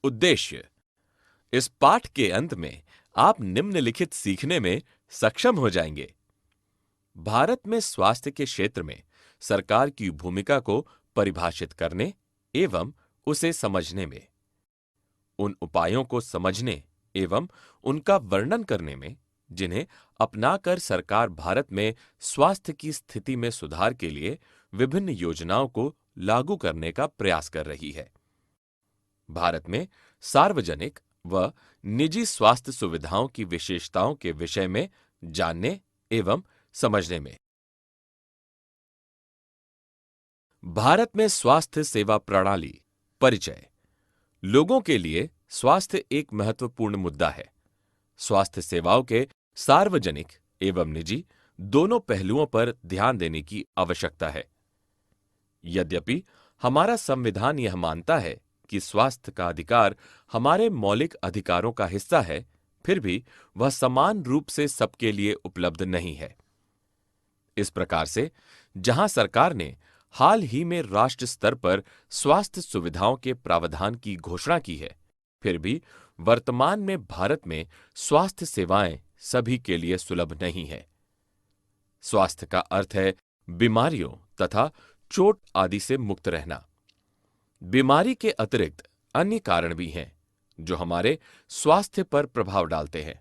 उद्देश्य। इस पाठ के अंत में आप निम्नलिखित सीखने में सक्षम हो जाएंगे। भारत में स्वास्थ्य के क्षेत्र में सरकार की भूमिका को परिभाषित करने एवं उसे समझने में, उन उपायों को समझने एवं उनका वर्णन करने में जिन्हें अपनाकर सरकार भारत में स्वास्थ्य की स्थिति में सुधार के लिए विभिन्न योजनाओं को लागू करने का प्रयास कर रही है। भारत में सार्वजनिक व निजी स्वास्थ्य सुविधाओं की विशेषताओं के विषय में जानने एवं समझने में। भारत में स्वास्थ्य सेवा प्रणाली। परिचय। लोगों के लिए स्वास्थ्य एक महत्वपूर्ण मुद्दा है। स्वास्थ्य सेवाओं के सार्वजनिक एवं निजी दोनों पहलुओं पर ध्यान देने की आवश्यकता है। यद्यपि हमारा संविधान यह मानता है कि स्वास्थ्य का अधिकार हमारे मौलिक अधिकारों का हिस्सा है, फिर भी वह समान रूप से सबके लिए उपलब्ध नहीं है। इस प्रकार से जहां सरकार ने हाल ही में राष्ट्र स्तर पर स्वास्थ्य सुविधाओं के प्रावधान की घोषणा की है, फिर भी वर्तमान में भारत में स्वास्थ्य सेवाएं सभी के लिए सुलभ नहीं है। स्वास्थ्य का अर्थ है बीमारियों तथा चोट आदि से मुक्त रहना। बीमारी के अतिरिक्त अन्य कारण भी हैं जो हमारे स्वास्थ्य पर प्रभाव डालते हैं।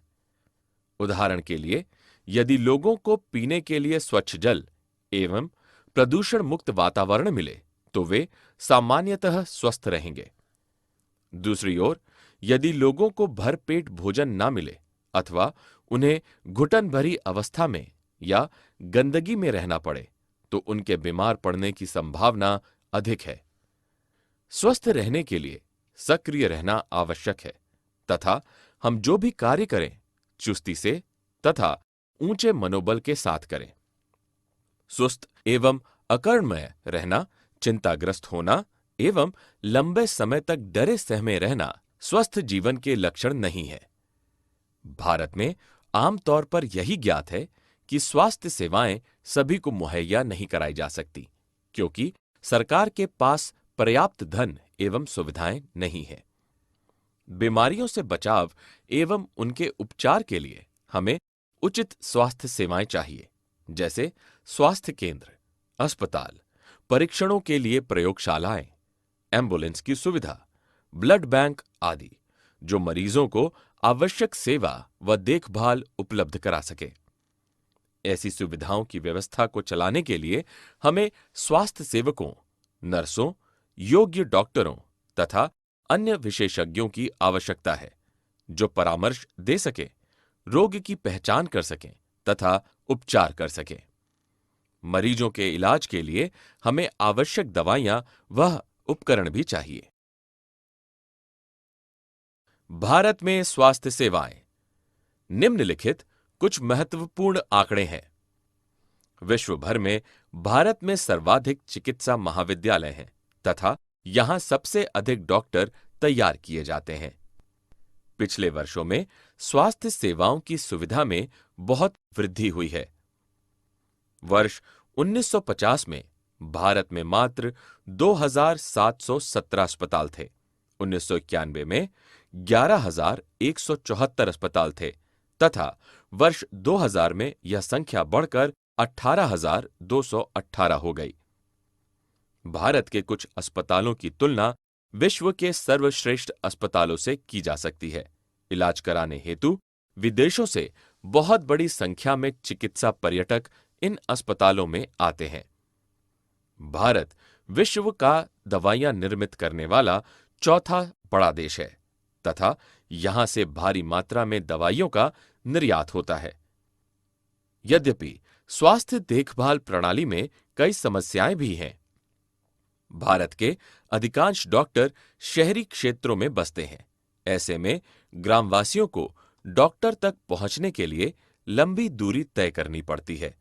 उदाहरण के लिए, यदि लोगों को पीने के लिए स्वच्छ जल एवं प्रदूषण मुक्त वातावरण मिले तो वे सामान्यतः स्वस्थ रहेंगे। दूसरी ओर, यदि लोगों को भरपेट भोजन ना मिले अथवा उन्हें घुटन भरी अवस्था में या गंदगी में रहना पड़े तो उनके बीमार पड़ने की संभावना अधिक है। स्वस्थ रहने के लिए सक्रिय रहना आवश्यक है तथा हम जो भी कार्य करें चुस्ती से तथा ऊंचे मनोबल के साथ करें। सुस्त एवं अकर्मण्य रहना, चिंताग्रस्त होना एवं लंबे समय तक डरे सहमे रहना स्वस्थ जीवन के लक्षण नहीं है। भारत में आमतौर पर यही ज्ञात है कि स्वास्थ्य सेवाएं सभी को मुहैया नहीं कराई जा सकती, क्योंकि सरकार के पास पर्याप्त धन एवं सुविधाएं नहीं है। बीमारियों से बचाव एवं उनके उपचार के लिए हमें उचित स्वास्थ्य सेवाएं चाहिए, जैसे स्वास्थ्य केंद्र, अस्पताल, परीक्षणों के लिए प्रयोगशालाएं, एम्बुलेंस की सुविधा, ब्लड बैंक आदि, जो मरीजों को आवश्यक सेवा व देखभाल उपलब्ध करा सके। ऐसी सुविधाओं की व्यवस्था को चलाने के लिए हमें स्वास्थ्य सेवकों, नर्सों, योग्य डॉक्टरों तथा अन्य विशेषज्ञों की आवश्यकता है, जो परामर्श दे सके, रोग की पहचान कर सकें तथा उपचार कर सकें। मरीजों के इलाज के लिए हमें आवश्यक दवाइयां व उपकरण भी चाहिए। भारत में स्वास्थ्य सेवाएं। निम्नलिखित कुछ महत्वपूर्ण आंकड़े हैं। विश्व भर में भारत में सर्वाधिक चिकित्सा महाविद्यालय हैं तथा यहां सबसे अधिक डॉक्टर तैयार किए जाते हैं। पिछले वर्षों में स्वास्थ्य सेवाओं की सुविधा में बहुत वृद्धि हुई है। वर्ष 1950 में भारत में मात्र 2,717 अस्पताल थे। 1991 में 11,174 अस्पताल थे तथा वर्ष 2000 में यह संख्या बढ़कर 18,218 हो गई। भारत के कुछ अस्पतालों की तुलना विश्व के सर्वश्रेष्ठ अस्पतालों से की जा सकती है। इलाज कराने हेतु विदेशों से बहुत बड़ी संख्या में चिकित्सा पर्यटक इन अस्पतालों में आते हैं। भारत विश्व का दवाइयां निर्मित करने वाला चौथा बड़ा देश है तथा यहां से भारी मात्रा में दवाइयों का निर्यात होता है। यद्यपि स्वास्थ्य देखभाल प्रणाली में कई समस्याएं भी हैं। भारत के अधिकांश डॉक्टर शहरी क्षेत्रों में बसते हैं। ऐसे में ग्रामवासियों को डॉक्टर तक पहुंचने के लिए लंबी दूरी तय करनी पड़ती है।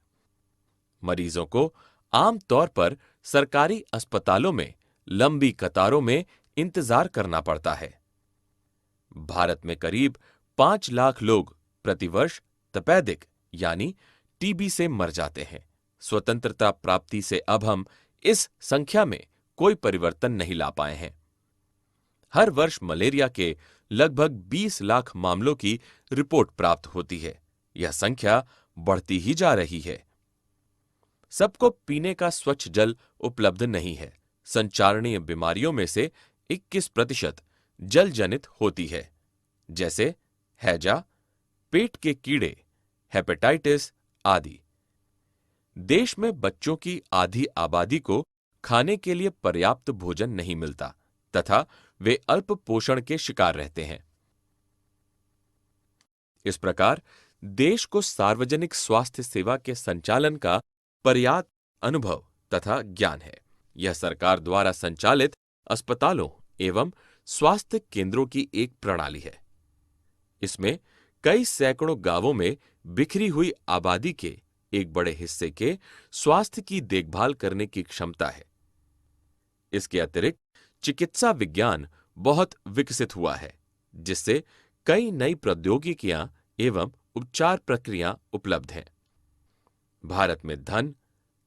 मरीजों को आमतौर पर सरकारी अस्पतालों में लंबी कतारों में इंतजार करना पड़ता है। भारत में करीब 5 लाख लोग प्रतिवर्ष तपेदिक यानी टीबी से मर जाते हैं। स्वतंत्रता प्राप्ति से अब हम इस संख्या में कोई परिवर्तन नहीं ला पाए हैं। हर वर्ष मलेरिया के लगभग 20 लाख मामलों की रिपोर्ट प्राप्त होती है। यह संख्या बढ़ती ही जा रही है। सबको पीने का स्वच्छ जल उपलब्ध नहीं है। संचारणीय बीमारियों में से 21% जल जनित होती है, जैसे हैजा, पेट के कीड़े, हेपेटाइटिस आदि। देश में बच्चों की आधी आबादी को खाने के लिए पर्याप्त भोजन नहीं मिलता तथा वे अल्प पोषण के शिकार रहते हैं। इस प्रकार देश को सार्वजनिक स्वास्थ्य सेवा के संचालन का पर्याप्त अनुभव तथा ज्ञान है। यह सरकार द्वारा संचालित अस्पतालों एवं स्वास्थ्य केंद्रों की एक प्रणाली है। इसमें कई सैकड़ों गांवों में बिखरी हुई आबादी के एक बड़े हिस्से के स्वास्थ्य की देखभाल करने की क्षमता है। इसके अतिरिक्त चिकित्सा विज्ञान बहुत विकसित हुआ है, जिससे कई नई प्रौद्योगिकियां एवं उपचार प्रक्रिया उपलब्ध हैं। भारत में धन,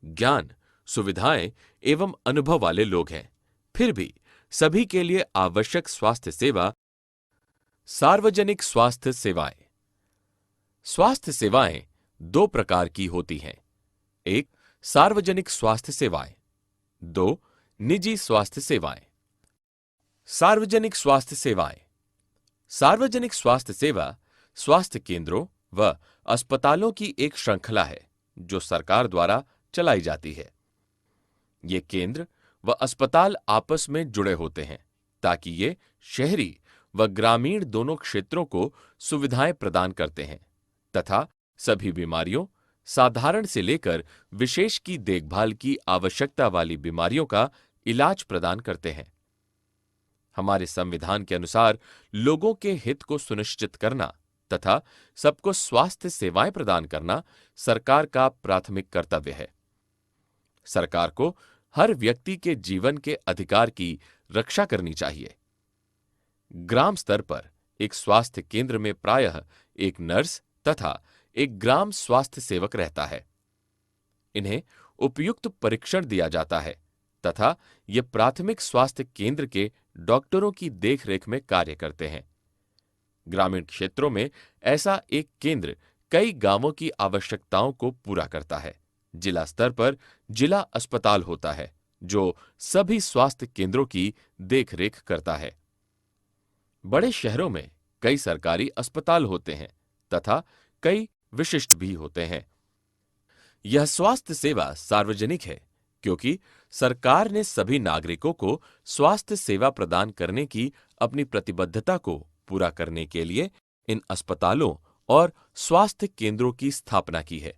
ज्ञान, सुविधाएं एवं अनुभव वाले लोग हैं, फिर भी सभी के लिए आवश्यक स्वास्थ्य सेवा सार्वजनिक स्वास्थ्य सेवाएं। स्वास्थ्य सेवाएं दो प्रकार की होती हैं। एक, सार्वजनिक स्वास्थ्य सेवाएं। दो, निजी स्वास्थ्य सेवाएं। सार्वजनिक स्वास्थ्य सेवाएं। सार्वजनिक स्वास्थ्य सेवा स्वास्थ्य केंद्रों व अस्पतालों की एक श्रृंखला है जो सरकार द्वारा चलाई जाती है। ये केंद्र व अस्पताल आपस में जुड़े होते हैं ताकि ये शहरी व ग्रामीण दोनों क्षेत्रों को सुविधाएं प्रदान करते हैं तथा सभी बीमारियों, साधारण से लेकर विशेष की देखभाल की आवश्यकता वाली बीमारियों का इलाज प्रदान करते हैं। हमारे संविधान के अनुसार लोगों के हित को सुनिश्चित करना तथा सबको स्वास्थ्य सेवाएं प्रदान करना सरकार का प्राथमिक कर्तव्य है। सरकार को हर व्यक्ति के जीवन के अधिकार की रक्षा करनी चाहिए। ग्राम स्तर पर एक स्वास्थ्य केंद्र में प्रायः एक नर्स तथा एक ग्राम स्वास्थ्य सेवक रहता है। इन्हें उपयुक्त परीक्षण दिया जाता है तथा ये प्राथमिक स्वास्थ्य केंद्र के डॉक्टरों की देखरेख में कार्य करते हैं। ग्रामीण क्षेत्रों में ऐसा एक केंद्र कई गांवों की आवश्यकताओं को पूरा करता है। जिला स्तर पर जिला अस्पताल होता है जो सभी स्वास्थ्य केंद्रों की देखरेख करता है। बड़े शहरों में कई सरकारी अस्पताल होते हैं तथा कई विशिष्ट भी होते हैं। यह स्वास्थ्य सेवा सार्वजनिक है क्योंकि सरकार ने सभी नागरिकों को स्वास्थ्य सेवा प्रदान करने की अपनी प्रतिबद्धता को पूरा करने के लिए इन अस्पतालों और स्वास्थ्य केंद्रों की स्थापना की है।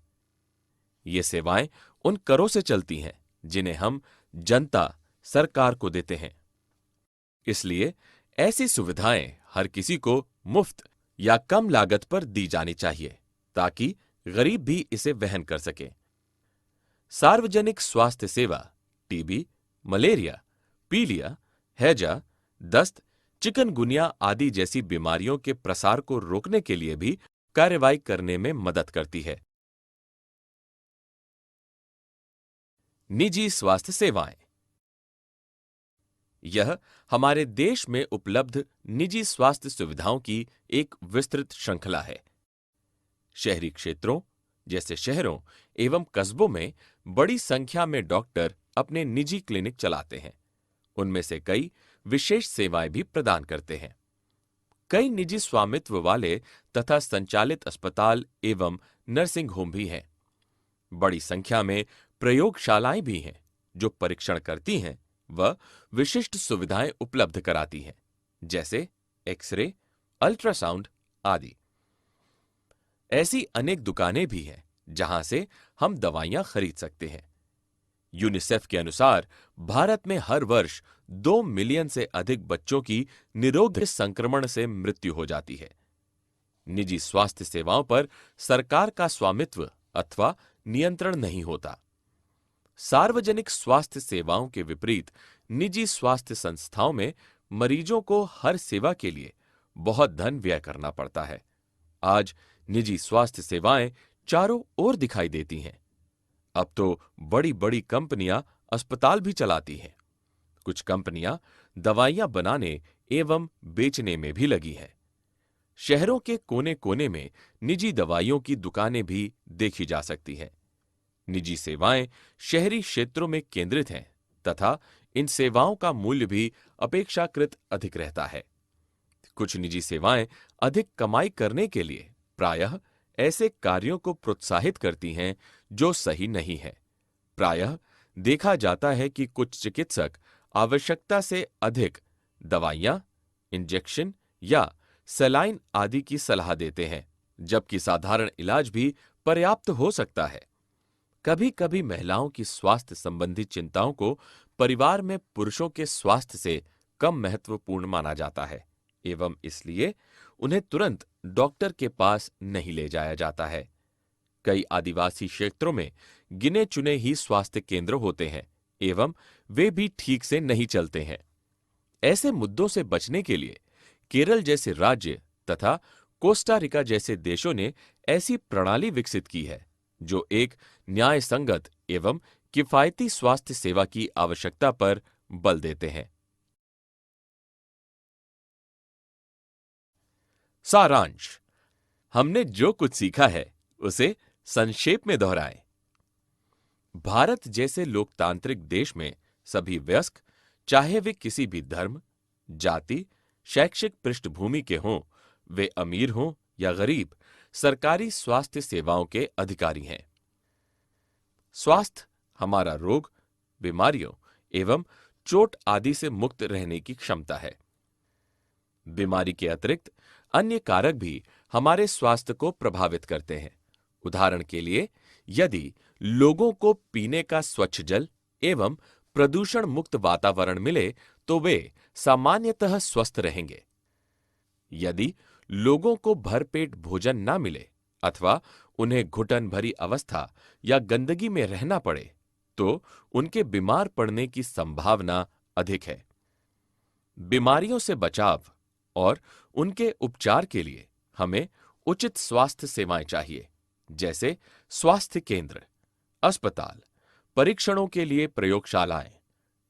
ये सेवाएं उन करों से चलती हैं जिन्हें हम जनता सरकार को देते हैं। इसलिए ऐसी सुविधाएं हर किसी को मुफ्त या कम लागत पर दी जानी चाहिए ताकि गरीब भी इसे वहन कर सके। सार्वजनिक स्वास्थ्य सेवा टीबी, मलेरिया, पीलिया, हैजा, दस्त, चिकनगुनिया आदि जैसी बीमारियों के प्रसार को रोकने के लिए भी कार्रवाई करने में मदद करती है। निजी स्वास्थ्य सेवाएं। यह हमारे देश में उपलब्ध निजी स्वास्थ्य सुविधाओं की एक विस्तृत श्रृंखला है। शहरी क्षेत्रों जैसे शहरों एवं कस्बों में बड़ी संख्या में डॉक्टर अपने निजी क्लिनिक चलाते हैं। उनमें से कई विशेष सेवाएं भी प्रदान करते हैं। कई निजी स्वामित्व वाले तथा संचालित अस्पताल एवं नर्सिंग होम भी हैं। बड़ी संख्या में प्रयोगशालाएं भी हैं जो परीक्षण करती हैं व विशिष्ट सुविधाएं उपलब्ध कराती हैं, जैसे एक्सरे, अल्ट्रासाउंड आदि। ऐसी अनेक दुकानें भी हैं जहां से हम दवाइयां खरीद सकते हैं। यूनिसेफ के अनुसार भारत में हर वर्ष 2 मिलियन से अधिक बच्चों की निरोग संक्रमण से मृत्यु हो जाती है। निजी स्वास्थ्य सेवाओं पर सरकार का स्वामित्व अथवा नियंत्रण नहीं होता। सार्वजनिक स्वास्थ्य सेवाओं के विपरीत निजी स्वास्थ्य संस्थाओं में मरीजों को हर सेवा के लिए बहुत धन व्यय करना पड़ता है। आज निजी स्वास्थ्य सेवाएं चारों ओर दिखाई देती हैं। अब तो बड़ी बड़ी कंपनियां अस्पताल भी चलाती हैं। कुछ कंपनियां दवाइयां बनाने एवं बेचने में भी लगी हैं। शहरों के कोने कोने में निजी दवाइयों की दुकानें भी देखी जा सकती हैं। निजी सेवाएं शहरी क्षेत्रों में केंद्रित हैं तथा इन सेवाओं का मूल्य भी अपेक्षाकृत अधिक रहता है। कुछ निजी सेवाएं अधिक कमाई करने के लिए प्रायः ऐसे कार्यों को प्रोत्साहित करती हैं जो सही नहीं है। प्रायः देखा जाता है कि कुछ चिकित्सक आवश्यकता से अधिक दवाइयां, इंजेक्शन या सलाइन आदि की सलाह देते हैं, जबकि साधारण इलाज भी पर्याप्त हो सकता है। कभी-कभी महिलाओं की स्वास्थ्य संबंधी चिंताओं को परिवार में पुरुषों के स्वास्थ्य से कम महत्वपूर्ण माना जाता है एवं इसलिए उन्हें तुरंत डॉक्टर के पास नहीं ले जाया जाता है। कई आदिवासी क्षेत्रों में गिने चुने ही स्वास्थ्य केंद्र होते हैं एवं वे भी ठीक से नहीं चलते हैं। ऐसे मुद्दों से बचने के लिए केरल जैसे राज्य तथा कोस्टा रिका जैसे देशों ने ऐसी प्रणाली विकसित की है जो एक न्याय संगत एवं किफायती स्वास्थ्य सेवा की आवश्यकता पर बल देते हैं। सारांश, हमने जो कुछ सीखा है उसे संक्षेप में दोहराएं। भारत जैसे लोकतांत्रिक देश में सभी वयस्क, चाहे वे किसी भी धर्म, जाति, शैक्षिक पृष्ठभूमि के हों, वे अमीर हों या गरीब, सरकारी स्वास्थ्य सेवाओं के अधिकारी हैं। स्वास्थ्य हमारा रोग, बीमारियों एवं चोट आदि से मुक्त रहने की क्षमता है। बीमारी के अतिरिक्त अन्य कारक भी हमारे स्वास्थ्य को प्रभावित करते हैं। उदाहरण के लिए, यदि लोगों को पीने का स्वच्छ जल एवं प्रदूषण मुक्त वातावरण मिले तो वे सामान्यतः स्वस्थ रहेंगे। यदि लोगों को भरपेट भोजन ना मिले अथवा उन्हें घुटन भरी अवस्था या गंदगी में रहना पड़े तो उनके बीमार पड़ने की संभावना अधिक है। बीमारियों से बचाव और उनके उपचार के लिए हमें उचित स्वास्थ्य सेवाएं चाहिए, जैसे स्वास्थ्य केंद्र, अस्पताल, परीक्षणों के लिए प्रयोगशालाएं,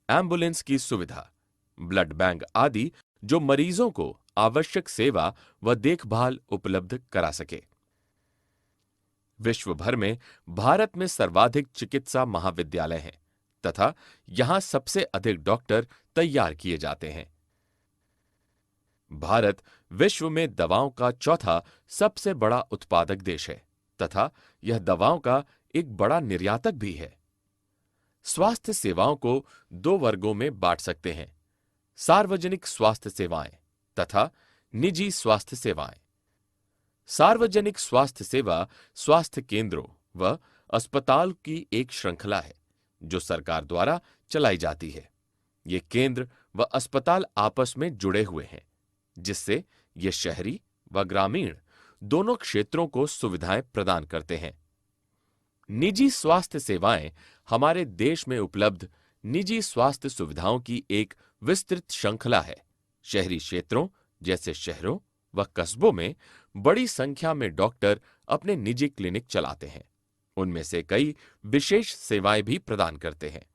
एम्बुलेंस की सुविधा, ब्लड बैंक आदि जो मरीजों को आवश्यक सेवा व देखभाल उपलब्ध करा सके। विश्व भर में भारत में सर्वाधिक चिकित्सा महाविद्यालय हैं तथा यहां सबसे अधिक डॉक्टर तैयार किए जाते हैं। भारत विश्व में दवाओं का चौथा सबसे बड़ा उत्पादक देश है तथा यह दवाओं का एक बड़ा निर्यातक भी है। स्वास्थ्य सेवाओं को दो वर्गों में बांट सकते हैं: सार्वजनिक स्वास्थ्य सेवाएं तथा निजी स्वास्थ्य सेवाएं। सार्वजनिक स्वास्थ्य सेवा स्वास्थ्य केंद्रों व अस्पताल की एक श्रृंखला है जो सरकार द्वारा चलाई जाती है। ये केंद्र व अस्पताल आपस में जुड़े हुए हैं, जिससे ये शहरी व ग्रामीण दोनों क्षेत्रों को सुविधाएं प्रदान करते हैं। निजी स्वास्थ्य सेवाएं हमारे देश में उपलब्ध निजी स्वास्थ्य सुविधाओं की एक विस्तृत श्रृंखला है। शहरी क्षेत्रों जैसे शहरों व कस्बों में बड़ी संख्या में डॉक्टर अपने निजी क्लिनिक चलाते हैं। उनमें से कई विशेष सेवाएं भी प्रदान करते हैं।